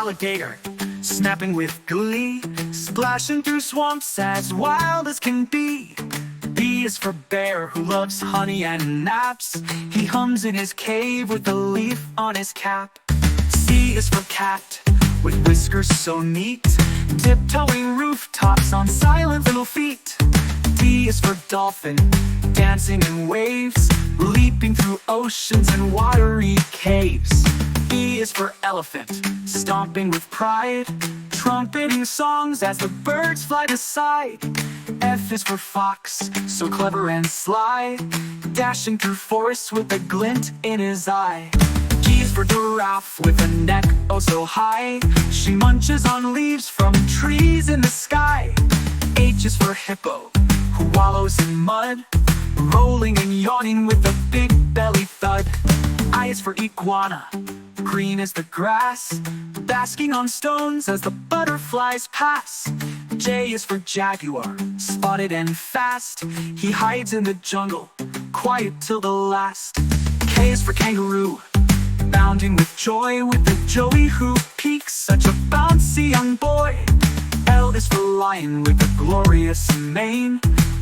alligator, snapping with glee, splashing through swamps as wild as can be. B is for bear, who loves honey and naps. He hums in his cave with a leaf on his cap. C is for cat, with whiskers so neat, tiptoeing rooftops on silent little feet. D is for dolphin, dancing in waves, leaping through oceans and watery caves. E is for elephant, stomping with pride, trumpeting songs as the birds fly beside. F is for fox, so clever and sly, dashing through forests with a glint in his eye. G is for giraffe, with a neck oh so high, she munches on leaves from trees in the sky. H is for hippo, who wallows in mud, rolling and yawning with a big belly thud. I is for iguana, green as the grass, basking on stones as the butterflies pass. J is for jaguar, spotted and fast, he hides in the jungle, quiet till the last. K is for kangaroo, bounding with joy, with the joey who peaks, such a bouncy young boy. L is for lion, with a glorious mane,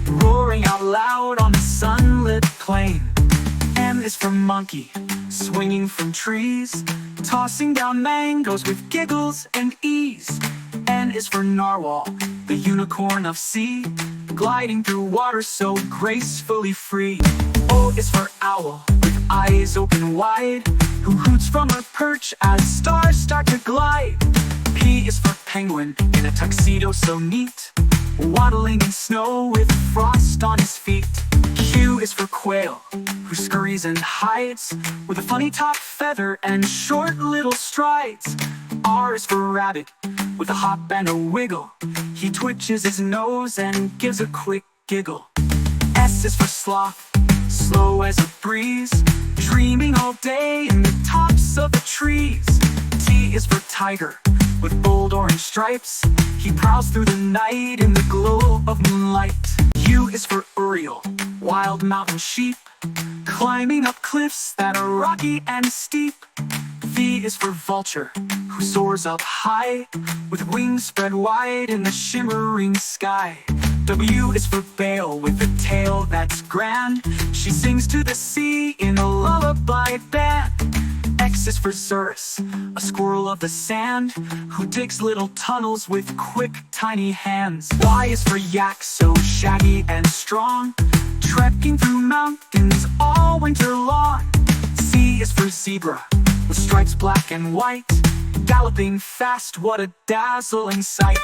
roaring out loud on the sunlit plain. M is for monkey, swinging from trees, tossing down mangoes with giggles and ease. N is for narwhal, the unicorn of sea, gliding through water so gracefully free. O is for owl, with eyes open wide, who hoots from her perch as stars start to glide. P is for penguin, in a tuxedo so neat, waddling in snow with frost on his feet. Q is for quail, who scurries and hides, with a funny top feather and short little strides. R is for rabbit, with a hop and a wiggle, he twitches his nose and gives a quick giggle. S is for sloth, slow as a breeze, dreaming all day in the tops of the trees. T is for tiger, with bold orange stripes, he prowls through the night in the glow of moonlight. U is for Uriel, wild mountain sheep, climbing up cliffs that are rocky and steep. V is for vulture, who soars up high, with wings spread wide in the shimmering sky. W is for Bale, with a tail that's grand, she sings to the sea in a lullaby band. X is for Xerus, a squirrel of the sand, who digs little tunnels with quick, tiny hands. Y is for yak, so shaggy and strong, trekking through mountains all winter long. Z is for zebra, with stripes black and white, galloping fast, what a dazzling sight.